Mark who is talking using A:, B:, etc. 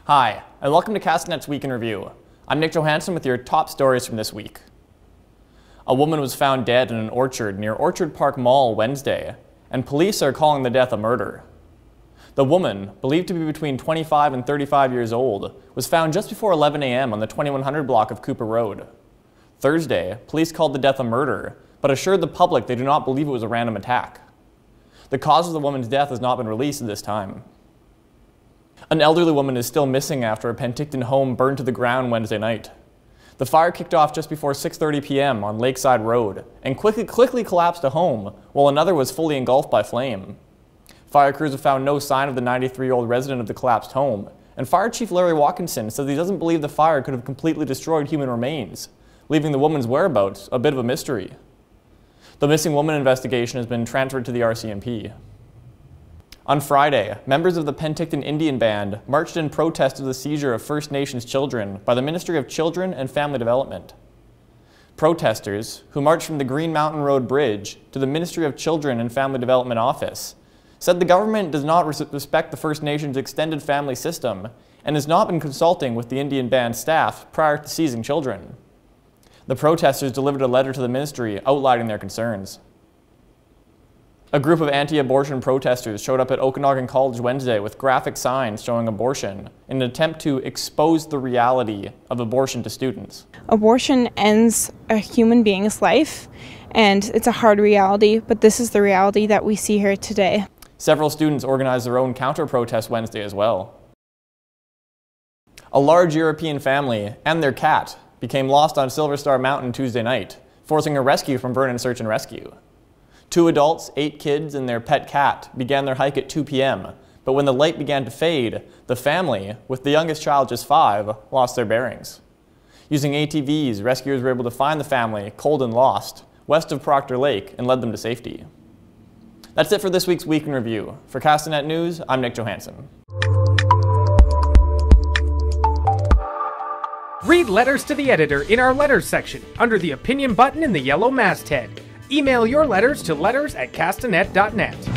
A: Hi, and welcome to Castanet's Week in Review. I'm Nich Johansen with your top stories from this week. A woman was found dead in an orchard near Orchard Park Mall Wednesday, and police are calling the death a murder. The woman, believed to be between 25 and 35 years old, was found just before 11 a.m. on the 2100 block of Cooper Road. Thursday, police called the death a murder, but assured the public they do not believe it was a random attack. The cause of the woman's death has not been released at this time. An elderly woman is still missing after a Penticton home burned to the ground Wednesday night. The fire kicked off just before 6:30 p.m. on Lakeside Road and quickly collapsed a home, while another was fully engulfed by flame. Fire crews have found no sign of the 93-year-old resident of the collapsed home, and Fire Chief Larry Watkinson says he doesn't believe the fire could have completely destroyed human remains, leaving the woman's whereabouts a bit of a mystery. The missing woman investigation has been transferred to the RCMP. On Friday, members of the Penticton Indian Band marched in protest of the seizure of First Nations children by the Ministry of Children and Family Development. Protesters, who marched from the Green Mountain Road Bridge to the Ministry of Children and Family Development office, said the government does not respect the First Nations extended family system and has not been consulting with the Indian Band staff prior to seizing children. The protesters delivered a letter to the ministry outlining their concerns. A group of anti-abortion protesters showed up at Okanagan College Wednesday with graphic signs showing abortion in an attempt to expose the reality of abortion to students.
B: Abortion ends a human being's life, and it's a hard reality, but this is the reality that we see here today.
A: Several students organized their own counter-protest Wednesday as well. A large European family and their cat became lost on Silver Star Mountain Tuesday night, forcing a rescue from Vernon Search and Rescue. 2 adults, 8 kids, and their pet cat began their hike at 2 p.m., but when the light began to fade, the family, with the youngest child just 5, lost their bearings. Using ATVs, rescuers were able to find the family, cold and lost, west of Proctor Lake, and led them to safety. That's it for this week's Week in Review. For Castanet News, I'm Nich Johansen.
C: Read letters to the editor in our letters section under the opinion button in the yellow masthead. Email your letters to letters@castanet.net.